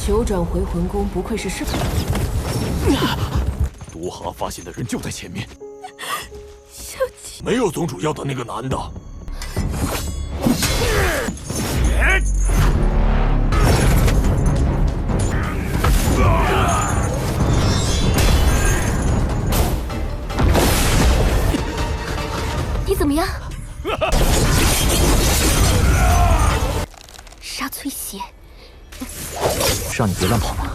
九转回魂功不愧是师傅。毒蛤发现的人就在前面。小七，没有宗主要的那个男的。你怎么样？杀崔邪。让你别乱跑嘛。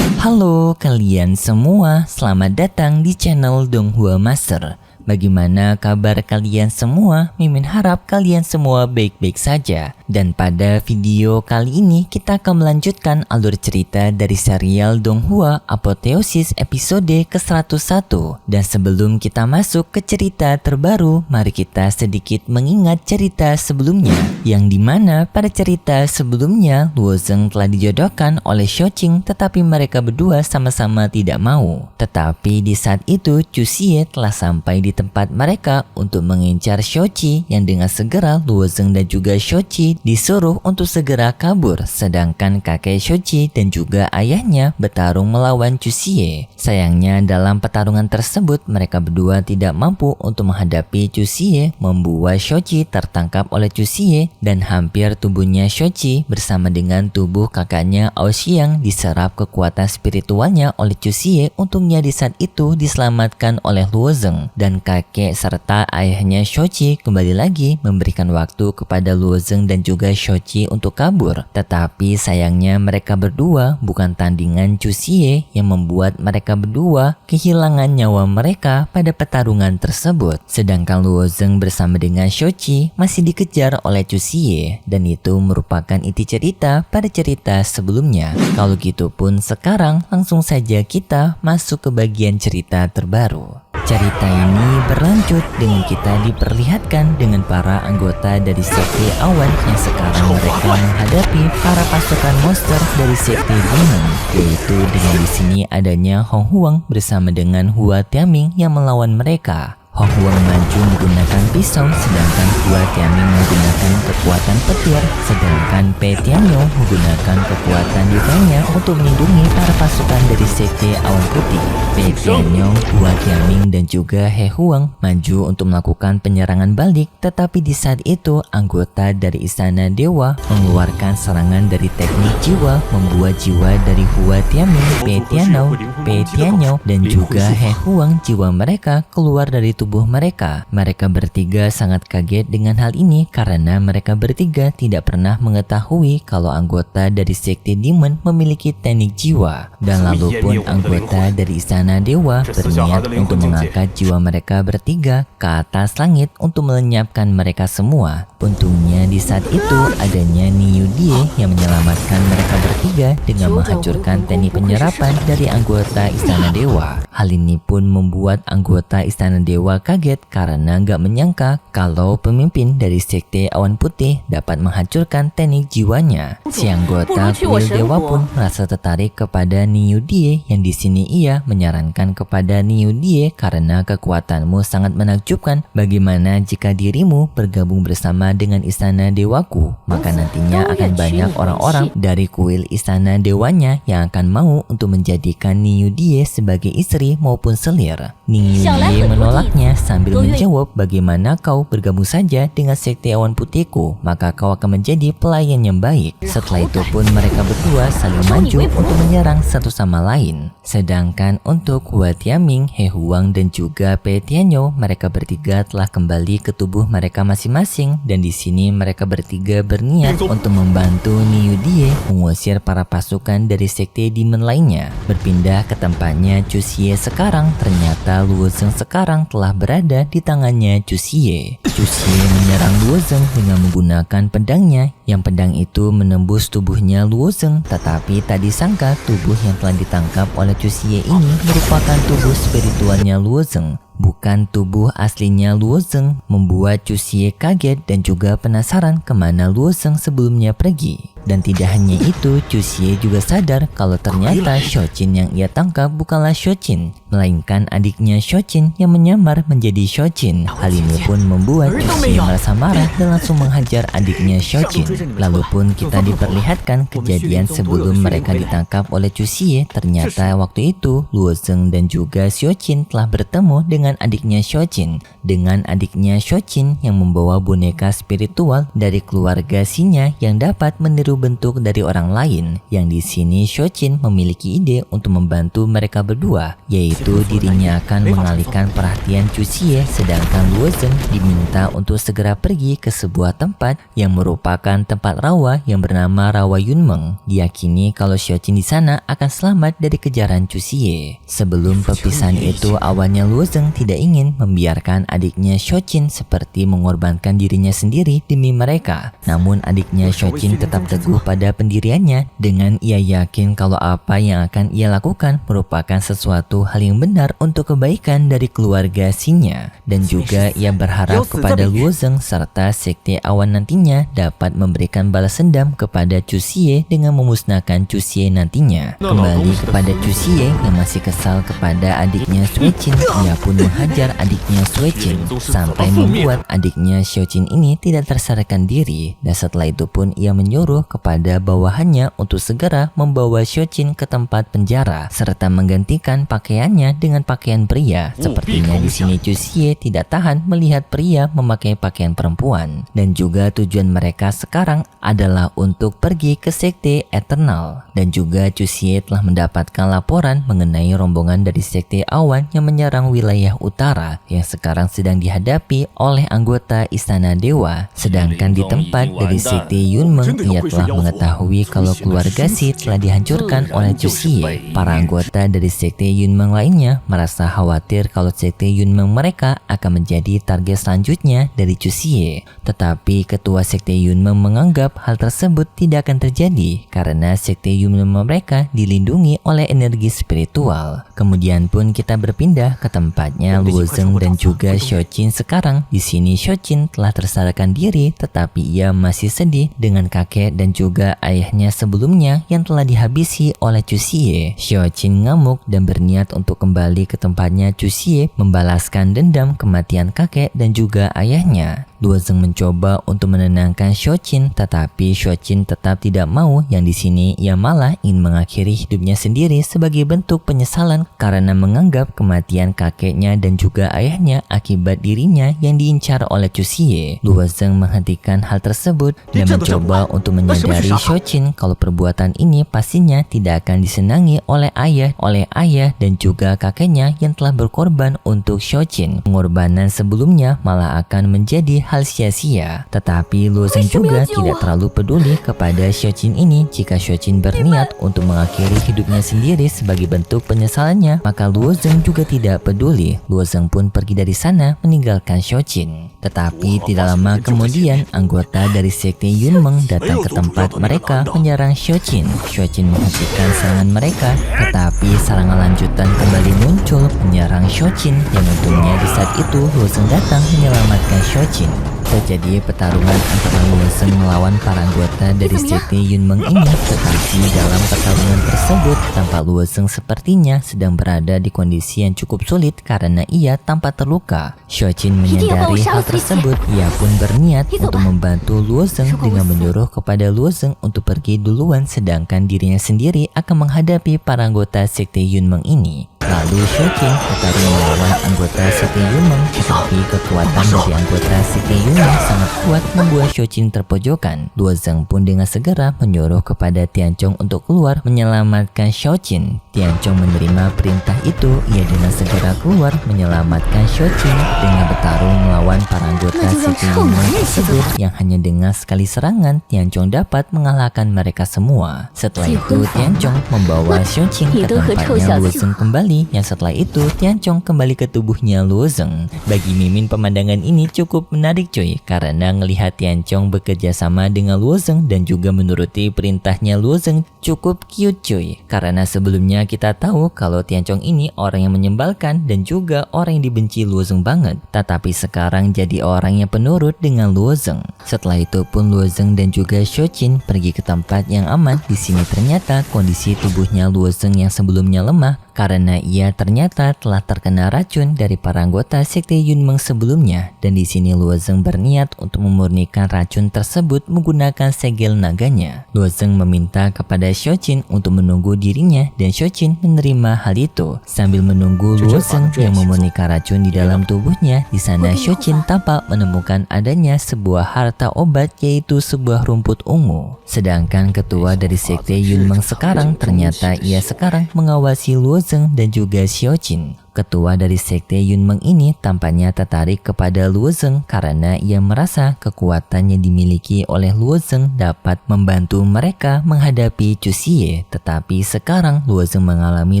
Halo kalian semua, selamat datang di channel Donghua Master. Bagaimana kabar kalian semua? Mimin harap kalian semua baik-baik saja. Dan pada video kali ini kita akan melanjutkan alur cerita dari serial Donghua Apotheosis episode ke-101. Dan sebelum kita masuk ke cerita terbaru, mari kita sedikit mengingat cerita sebelumnya. Yang dimana pada cerita sebelumnya Luo Zeng telah dijodohkan oleh Xiaoqing, tetapi mereka berdua sama-sama tidak mau. Tetapi di saat itu Chu Xie telah sampai di tempat mereka untuk mengincar Xiaoqi, yang dengan segera Luo Zeng dan juga Xiaoqi disuruh untuk segera kabur, sedangkan kakek Xiaoqi dan juga ayahnya bertarung melawan Chu Xie. Sayangnya dalam pertarungan tersebut mereka berdua tidak mampu untuk menghadapi Chu Xie, membuat Xiaoqi tertangkap oleh Chu Xie dan hampir tubuhnya Xiaoqi bersama dengan tubuh kakaknya Ao Xiang diserap kekuatan spiritualnya oleh Chu Xie. Untungnya di saat itu diselamatkan oleh Luo Zeng, dan kakek serta ayahnya Xiaoqi kembali lagi memberikan waktu kepada Luo Zeng dan juga Xiaoqi untuk kabur. Tetapi sayangnya mereka berdua bukan tandingan Chu Xie, yang membuat mereka berdua kehilangan nyawa mereka pada pertarungan tersebut. Sedangkan Luo Zeng bersama dengan Xiaoqi masih dikejar oleh Chu Xie, dan itu merupakan inti cerita pada cerita sebelumnya. Kalau gitu pun sekarang langsung saja kita masuk ke bagian cerita terbaru. Cerita ini berlanjut dengan kita diperlihatkan dengan para anggota dari sekte awan yang sekarang mereka menghadapi para pasukan monster dari sekte demon, yaitu dengan di sini adanya Hong Huang bersama dengan Hua Tiaming yang melawan mereka. Hong Huang maju menggunakan pisau, sedangkan Hua Tiaming menggunakan kekuatan petir, sedangkan Pei Tianyo menggunakan kekuatan divanya untuk melindungi para pasukan dari sekte awan putih. Pei Tianyo, Hua Tiaming dan juga He Huang maju untuk melakukan penyerangan balik, tetapi di saat itu anggota dari Istana Dewa mengeluarkan serangan dari teknik jiwa, membuat jiwa dari Hua Tiaming, Pei Tianyo dan juga He Huang jiwa mereka keluar dari tubuh mereka. Mereka bertiga sangat kaget dengan hal ini karena mereka bertiga tidak pernah mengetahui kalau anggota dari sekte demon memiliki teknik jiwa. Dan lalu pun anggota dari Istana Dewa berniat untuk mengangkat jiwa mereka bertiga ke atas langit untuk melenyapkan mereka semua. Untungnya di saat itu adanya Niu Die yang menyelamatkan mereka bertiga dengan menghancurkan teknik penyerapan dari anggota Istana Dewa. Hal ini pun membuat anggota Istana Dewa kaget karena nggak menyangka kalau pemimpin dari sekte awan putih dapat menghancurkan teknik jiwanya. Si anggota kuil dewa pun merasa tertarik kepada Niu Die, yang di sini ia menyarankan kepada Niu Die, karena kekuatanmu sangat menakjubkan. Bagaimana jika dirimu bergabung bersama dengan Istana Dewaku? Maka nantinya akan banyak orang-orang dari kuil Istana Dewanya yang akan mau untuk menjadikan Niu Die sebagai istri maupun selir. Niu Die menolaknya sambil menjawab, bagaimana kau bergabung saja dengan sekte awan putihku, maka kau akan menjadi pelayan yang baik. Setelah itu pun mereka berdua saling maju untuk menyerang satu sama lain. Sedangkan untuk Hua Tiaming, He Huang dan juga Pei Tianyo, mereka bertiga telah kembali ke tubuh mereka masing-masing, dan di sini mereka bertiga berniat untuk membantu Niu Die mengusir para pasukan dari sekte demon lainnya. Berpindah ke tempatnya Chu Xie sekarang, ternyata Luo Zeng sekarang telah berada di tangannya Chu Xie. Chu Xie menyerang Luo Zeng dengan menggunakan pedangnya, yang pedang itu menembus tubuhnya Luo Zeng, tetapi tak disangka tubuh yang telah ditangkap oleh Chu Xie ini merupakan tubuh spiritualnya Luo Zeng, bukan tubuh aslinya Luo Zeng, membuat Chu Xie kaget dan juga penasaran kemana Luo Zeng sebelumnya pergi. Dan tidak hanya itu, Chu Xie juga sadar kalau ternyata Shojin yang ia tangkap bukanlah Shojin, melainkan adiknya Shojin yang menyamar menjadi Shojin. Hal ini pun membuat Chu Xie merasa marah dan langsung menghajar adiknya Shojin. Lalu pun kita diperlihatkan kejadian sebelum mereka ditangkap oleh Chu Xie. Ternyata waktu itu Luo Zeng dan juga Shojin telah bertemu dengan adiknya Shojin, dengan adiknya Shojin yang membawa boneka spiritual dari keluarga Xinya yang dapat meniru bentuk dari orang lain. Yang di sini Shojin memiliki ide untuk membantu mereka berdua, yaitu dirinya akan mengalihkan perhatian Chu Xie, sedangkan Luo Zeng diminta untuk segera pergi ke sebuah tempat yang merupakan tempat rawa yang bernama Rawa Yunmeng. Diyakini kalau Shojin di sana akan selamat dari kejaran Chu Xie. Sebelum perpisahan itu, awalnya Luo Zeng tidak ingin membiarkan adiknya Shojin seperti mengorbankan dirinya sendiri demi mereka. Namun adiknya Shojin tetap teguh pada pendiriannya dengan ia yakin kalau apa yang akan ia lakukan merupakan sesuatu hal yang benar untuk kebaikan dari keluarga Xinya. Dan juga ia berharap kepada Luo Zeng serta sekte awan nantinya dapat memberikan balas dendam kepada Chu Xie dengan memusnahkan Chu Xie nantinya. Kembali kepada Chu Xie yang masih kesal kepada adiknya Suechin, ia pun menghajar adiknya Suechin sampai membuat adiknya Shojin ini tidak tersadarkan diri. Dan setelah itu pun ia menyuruh kepada bawahannya untuk segera membawa Shojin ke tempat penjara serta menggantikan pakaiannya dengan pakaian pria. Sepertinya di sini Chu Xie tidak tahan melihat pria memakai pakaian perempuan, dan juga tujuan mereka sekarang adalah untuk pergi ke sekte Eternal. Dan juga Chu Xie telah mendapatkan laporan mengenai rombongan dari sekte awan yang menyerang wilayah utara yang sekarang sedang dihadapi oleh anggota Istana Dewa. Sedangkan di tempat dari sekte Yunmeng, ia telah mengetahui kalau keluarga Xi telah dihancurkan oleh Chu Xie. Para anggota dari sekte Yunmeng lainnya merasa khawatir kalau sekte Yunmeng mereka akan menjadi target selanjutnya dari Chu Xie. Tetapi ketua sekte Yunmeng menganggap hal tersebut tidak akan terjadi karena sekte Yunmeng mereka dilindungi oleh energi spiritual. Kemudian pun kita berpindah ke tempatnya Luo Zeng dan juga Shojin sekarang. Di sini Shojin telah tersadarkan diri, tetapi ia masih sedih dengan kakek dan juga ayahnya sebelumnya yang telah dihabisi oleh Chu Xie. Shojin ngamuk dan berniat untuk kembali ke tempatnya Chu Xie membalaskan dendam kematian kakek dan juga ayahnya. Luo Zeng mencoba untuk menenangkan Shojin, tetapi Shojin tetap tidak mau. Yang di sini ia malah ingin mengakhiri hidupnya sendiri sebagai bentuk penyesalan karena menganggap kematian kakeknya dan juga ayahnya akibat dirinya yang diincar oleh Chu Xie. Luo Zeng menghentikan hal tersebut dan mencoba untuk menyadari Shojin kalau perbuatan ini pastinya tidak akan disenangi oleh ayah dan juga kakeknya yang telah berkorban untuk Shojin. Pengorbanan sebelumnya malah akan menjadi hal sia-sia. Tetapi Luo Zeng juga tidak terlalu peduli kepada Shojin ini. Jika Shojin berniat untuk mengakhiri hidupnya sendiri sebagai bentuk penyesalannya, maka Luo Zeng juga tidak peduli. Luo Zeng pun pergi dari sana meninggalkan Shojin. Tetapi tidak lama kemudian anggota dari sekte Yunmeng datang ke tempat mereka menyerang Shojin. Shojin menghentikan serangan mereka, tetapi serangan lanjutan kembali muncul menyerang Shojin, yang untungnya di saat itu Luo Zeng datang menyelamatkan Shojin. Terjadi pertarungan antara Luo Zeng melawan para anggota dari sekte Yunmeng ini, tetapi dalam pertarungan tersebut tampak Luo Zeng sepertinya sedang berada di kondisi yang cukup sulit karena ia tampak terluka. Shojin menyadari hal tersebut, ia pun berniat untuk membantu Luo Zeng dengan menyuruh kepada Luo Zeng untuk pergi duluan, sedangkan dirinya sendiri akan menghadapi para anggota sekte Yunmeng ini. Lalu Shojin bertarung melawan anggota sekte Yunmeng, tetapi kekuatan dari anggota sekte Yunmeng sangat kuat membuat Shojin terpojokan. Luo Zeng pun dengan segera menyuruh kepada Tianchong untuk keluar menyelamatkan Shojin. Tianchong menerima perintah itu, ia dengan segera keluar menyelamatkan Shojin dengan bertarung melawan para anggota sekte Yunmeng tersebut, yang hanya dengan sekali serangan Tianchong dapat mengalahkan mereka semua. Setelah itu Tianchong membawa Shojin ke tempatnya Luo Zeng kembali sekali, yang setelah itu Tianchong kembali ke tubuhnya Luozeng. Bagi Mimin pemandangan ini cukup menarik cuy, karena ngelihat Tianchong bekerja sama dengan Luozeng dan juga menuruti perintahnya Luozeng cukup cute cuy. Karena sebelumnya kita tahu kalau Tianchong ini orang yang menyebalkan dan juga orang yang dibenci Luozeng banget. Tetapi sekarang jadi orang yang penurut dengan Luozeng. Setelah itu pun Luozeng dan juga Shojin pergi ke tempat yang aman. Di sini ternyata kondisi tubuhnya Luozeng yang sebelumnya lemah karena ia ternyata telah terkena racun dari para anggota sekte Yunmeng sebelumnya, dan di sini Luozeng berniat untuk memurnikan racun tersebut menggunakan segel naganya. Luozeng meminta kepada Shojin untuk menunggu dirinya dan Shojin menerima hal itu. Sambil menunggu Luozeng yang memurnikan racun di dalam tubuhnya, di sana Shojin tampak menemukan adanya sebuah harta obat, yaitu sebuah rumput ungu. Sedangkan ketua dari sekte Yunmeng sekarang ternyata ia sekarang mengawasi Luozeng dan juga Shojin. Ketua dari sekte Yunmeng ini tampaknya tertarik kepada Luozeng karena ia merasa kekuatan yang dimiliki oleh Luozeng dapat membantu mereka menghadapi Chu Xie. Tetapi sekarang Luozeng mengalami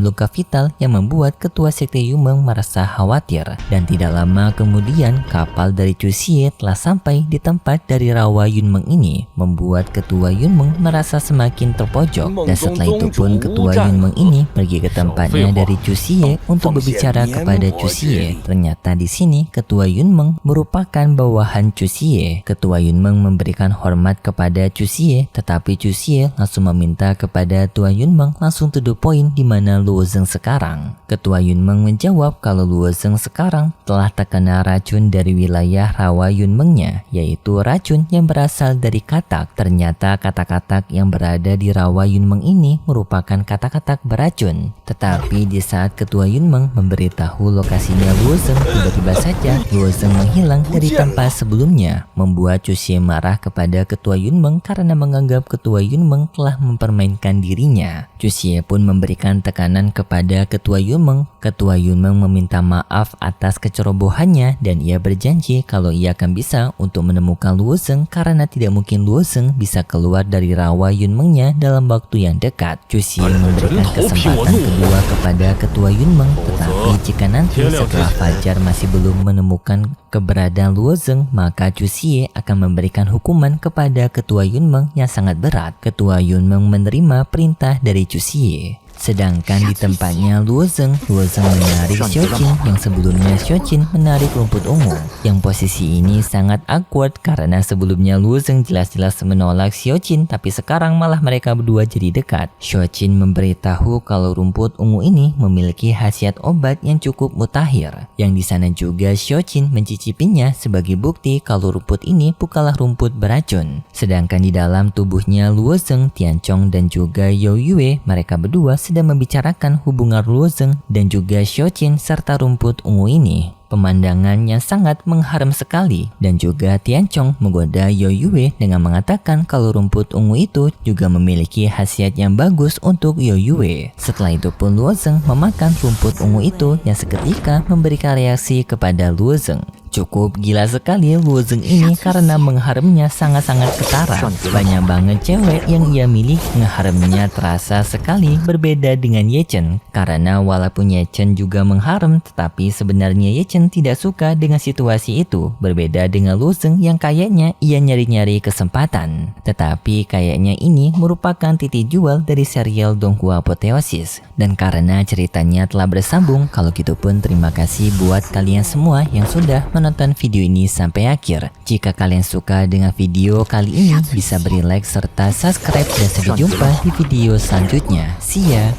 luka vital yang membuat ketua sekte Yunmeng merasa khawatir. Dan tidak lama kemudian kapal dari Chu Xie telah sampai di tempat dari rawa Yunmeng ini, membuat ketua Yunmeng merasa semakin terpojok. Dan setelah itu pun ketua Yunmeng ini pergi ke tempatnya dari Chu Xie untuk berbicara kepada Chu Xie. Ternyata di sini ketua Yunmeng merupakan bawahan Chu Xie. Ketua Yunmeng memberikan hormat kepada Chu Xie, tetapi Chu Xie langsung meminta kepada Tua Yunmeng langsung to the point di mana Luozeng sekarang. Ketua Yunmeng menjawab kalau Luozeng sekarang telah terkena racun dari wilayah rawa Yunmengnya, yaitu racun yang berasal dari katak. Ternyata katak-katak yang berada di rawa Yunmeng ini merupakan katak-katak beracun. Tetapi di saat ketua Yunmeng memberitahu lokasinya Luozeng, tiba-tiba saja Luozeng menghilang dari tempat sebelumnya, membuat Chu Xie marah kepada ketua Yunmeng karena menganggap ketua Yunmeng telah mempermainkan dirinya. Chu Xie pun memberikan tekanan kepada ketua Yunmeng. Ketua Yunmeng meminta maaf atas kecerobohannya dan ia berjanji kalau ia akan bisa untuk menemukan Luozeng karena tidak mungkin Luozeng bisa keluar dari rawa Yunmengnya dalam waktu yang dekat. Chu Xie memberikan kesempatan kedua kepada ketua Yunmeng, tetapi jika nanti setelah Fajar masih belum menemukan keberadaan Luozeng, maka Chu Xie akan memberikan hukuman kepada ketua Yunmeng yang sangat berat. Ketua Yunmeng menerima perintah dari Chu Xie. Sedangkan di tempatnya Luozeng menarik Shojin yang sebelumnya Shojin menarik rumput ungu. Yang posisi ini sangat awkward karena sebelumnya Luozeng jelas-jelas menolak Shojin, tapi sekarang malah mereka berdua jadi dekat. Shojin memberitahu kalau rumput ungu ini memiliki khasiat obat yang cukup mutakhir. Yang di sana juga Shojin mencicipinya sebagai bukti kalau rumput ini bukanlah rumput beracun. Sedangkan di dalam tubuhnya Luozeng, Tianchong dan juga You Yue, mereka berdua sedang membicarakan hubungan Luozeng dan juga Shojin serta rumput ungu ini. Pemandangan yang sangat mengharum sekali, dan juga Tianchong menggoda You Yue dengan mengatakan kalau rumput ungu itu juga memiliki khasiat yang bagus untuk You Yue. Setelah itu pun Luozeng memakan rumput ungu itu yang seketika memberikan reaksi kepada Luozeng. Cukup gila sekali Luozeng ini karena mengharumnya sangat-sangat ketara. Banyak banget cewek yang ia milih, mengharumnya terasa sekali berbeda dengan Ye Chen. Karena walaupun Ye Chen juga mengharum, tetapi sebenarnya Ye Chen tidak suka dengan situasi itu. Berbeda dengan Luozeng yang kayaknya ia nyari-nyari kesempatan. Tetapi kayaknya ini merupakan titik jual dari serial Donghua Apotheosis. Dan karena ceritanya telah bersambung, kalau gitu pun terima kasih buat kalian semua yang sudah menonton video ini sampai akhir. Jika kalian suka dengan video kali ini, bisa beri like serta subscribe, dan sampai jumpa di video selanjutnya. See ya!